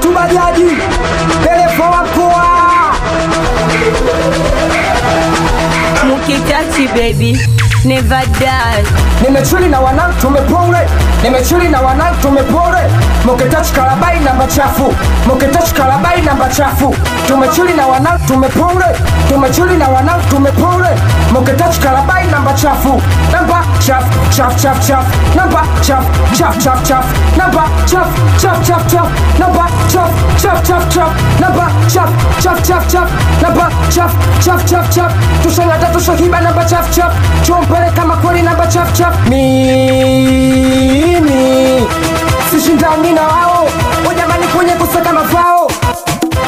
mwanangu bajaji dereva wa mkoa Mukitachi baby never die. Nimechuli na wanangu tumepole, nimechuli na wanangu tumepole. Mukitachi karabai namba chafu, Mukitachi karabai namba chafu. Tumechuli na wanangu tumepole, tumechuli na wanangu tumepole. Mukitachi karabai namba chafu, namba chafu chafu chafu chafu, namba chafu chafu chafu chafu, namba chafu chafu chafu chafu, namba chafu chafu chafu chafu, namba chafu chafu chafu chafu, namba chafu chafu chafu chafu. Tushangata tushahiba namba chafu chafu, chompele kama kweli namba chafu chafu. Mimi sishindani na wao, ujamani kwenye kusaka mafao.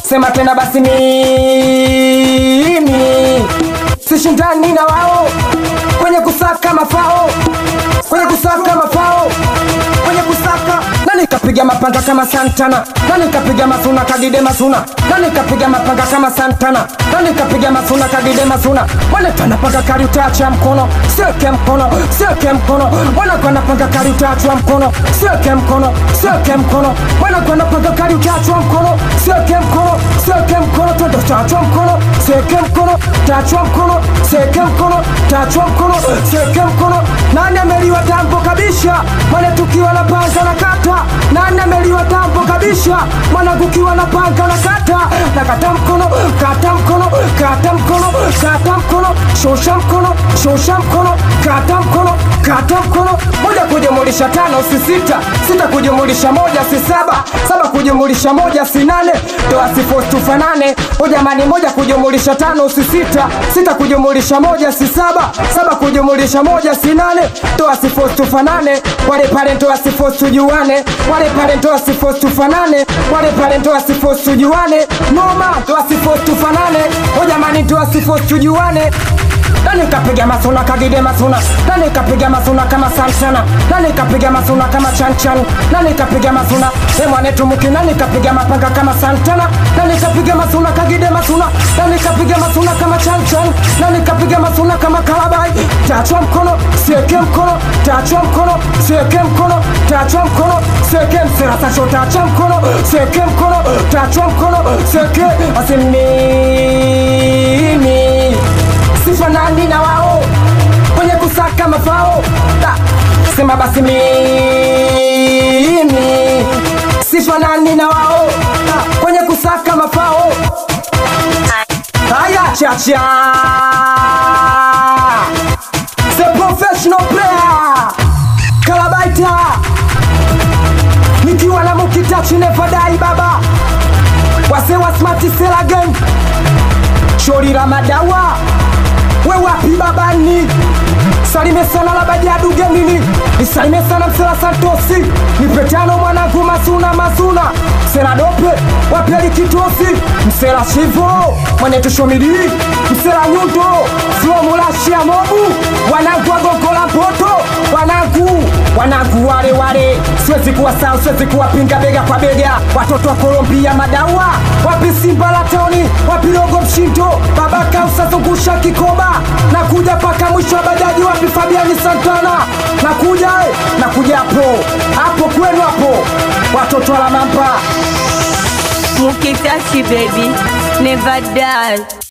Sema tena basi mimi sishindani na wao kwenye kusaka mafao, kwenye kusaka mafao, kwenye kusaka. Nani kapiga mapanga kama Santana, nani kapiga masuna kadide masuna, nani kapiga mapanga kama Santana, nani kapiga masuna kadide masuna. Wana kanapanga kari utacha mkono, seke mkono, seke mkono. Wana kanapanga kari utacha mkono, seke mkono, seke mkono. Wana kanapanga kari utacha mkono, seke mkono, seke mkono. Todo utacha mkono, seke mkono, utacha mkono, seke mkono, utacha mkono, seke mkono. Nani ameliwa tambo kabisha, wana tukiwa na panga na kata. Nani ameliwa tambo kabisha, wana kukiwa na panga na kata. Na kata mkono, kata mkono, kata mkono, kata mkono. Shosha mkono, shosha mkono, kata mkono, kata mkono. Moja kujumulisha tano si sita, sita kujumulisha moja si saba, saba kujumulisha moja si nane. Toa sifuri tufanane, ujamani moja kujumulisha tano si sita, sita kujumulisha moja si saba, saba kujumulisha moja si nane. Toa sifuri tufanane, wale pale toa sifuri tujuane, wale pale toa sifuri tufanane, wale pale toa sifuri tujuane. Noma toa sifuri tufanane, ujamani toa sifuri tujuane. Nani kapiga masuna kagide masuna, nani kapiga masuna kama Santana, nani kapiga masuna kama Chanchan, nani kapiga masuna emwane tumuki, nani kapiga mapanga kama Santana, nani kapiga masuna kagide masuna, nani kapiga masuna kama Chanchan, nani kapiga masuna kama Kalabai. Tachwa mkono, seke mkono, tachwa mkono, seke mkono, tachwa mkono, seke msera sacho, tachwa mkono, seke mkono, tachwa mkono, seke asimimi. Sifanani na wao kwenye kusaka mafao. Sema basi mimi sifanani na wao kwenye kusaka mafao. Haya chacha, the professional player Kalabaita, nikiwa na Mukitachi never die baba. Wase wa smart sell again, shori la madawa. We wapi babani, salime sana la bajadu genini, nisalime sana msela Santosi, nipetano mwanangu masuna masuna. Msela dope, wapeli kitosi, msela shivo, mwanetu shomili, msela nyundo, flow mulashi ya mobu. Wanangu wagongola mpoto, wanangu wale wale. Siwezi kuwa sao, siwezi kuwa pinga bega kwa bega. Watoto wa Colombia madawa, wapi Simba la Tony, wapi Logo Mshindo, babaka usazungusha kikoba. Nakuja paka mwisho wa bajaji, wapi Fabiani Santana. Nakuja hapo kwenu hapo, watoto wa Mampa. Mukitachi baby never die.